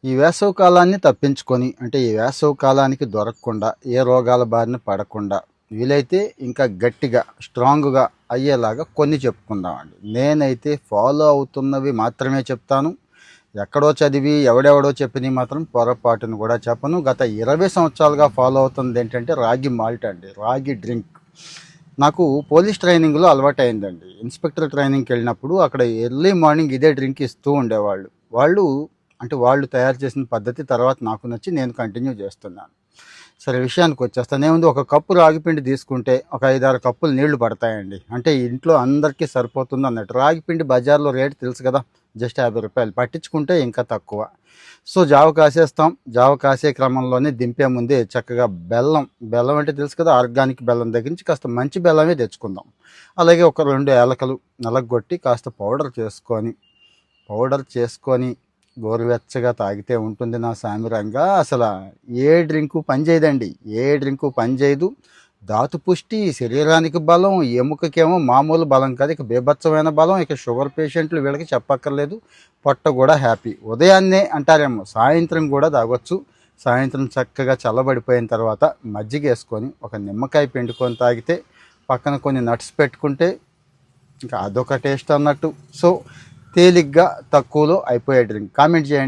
ఈ వేసవి కాలాన్ని తప్పించుకొని అంటే ఈ వేసవి కాలానికి దొరకకుండా ఏ రోగాల బారిన పడకుండా వీలైతే ఇంకా గట్టిగా స్ట్రాంగ్గా అయ్యేలాగా కొన్ని చెప్పుకుందామండి. నేనైతే ఫాలో అవుతున్నవి మాత్రమే చెప్తాను. ఎక్కడో చదివి ఎవడెవడో చెప్పినవి మాత్రం పొరపాటును కూడా చెప్పను. గత 20 సంవత్సరాలుగా ఫాలో అవుతుంది ఏంటంటే రాగి మాల్ట్ అండి, రాగి డ్రింక్. నాకు పోలీస్ ట్రైనింగ్లో అలవాటు అయిందండి. ఇన్స్పెక్టర్ ట్రైనింగ్కి వెళ్ళినప్పుడు అక్కడ ఎర్లీ మార్నింగ్ ఇదే డ్రింక్ ఇస్తూ ఉండేవాళ్ళు. వాళ్ళు తయారు చేసిన పద్ధతి తర్వాత నాకు నచ్చి నేను కంటిన్యూ చేస్తున్నాను. సరే, విషయానికి వచ్చేస్తాను. ఏముంది, ఒక కప్పు రాగిపిండి తీసుకుంటే ఒక 5-6 కప్పులు నీళ్లు పడతాయండి. అంటే ఇంట్లో అందరికీ సరిపోతుంది అన్నట్టు. రాగిపిండి బజార్లో రేటు తెలుసు కదా, జస్ట్ 50 రూపాయలు. పట్టించుకుంటే ఇంకా తక్కువ. సో జావ కాసేస్తాం. జావ కాసే క్రమంలోనే దింపే ముందే చక్కగా బెల్లం అంటే తెలుసు కదా, ఆర్గానిక్ బెల్లం దగ్గర నుంచి కాస్త మంచి బెల్లమే తెచ్చుకుందాం. అలాగే ఒక 2 ఏలకలు నలగొట్టి కాస్త పౌడర్ చేసుకొని గోరువెచ్చగా తాగితే ఉంటుంది నా సామిరంగా. అసలు ఏ డ్రింకు పని చేయదు. ధాతు పుష్టి, శరీరానికి బలం, ఎముకకేమో మామూలు బలం కాదు, ఇక బీభత్సమైన బలం. ఇక షుగర్ పేషెంట్లు వీళ్ళకి చెప్పక్కర్లేదు. పొట్ట కూడా హ్యాపీ. ఉదయాన్నే అంటారేమో, సాయంత్రం కూడా తాగొచ్చు. సాయంత్రం చక్కగా చల్లబడిపోయిన తర్వాత మజ్జిగ వేసుకొని ఒక నిమ్మకాయ పిండుకొని తాగితే, పక్కన కొన్ని నట్స్ పెట్టుకుంటే ఇంకా అదొక టేస్ట్ అన్నట్టు. సో తేలిగ్గా తక్కువలో అయిపోయే డ్రింక్. కామెంట్ చేయండి.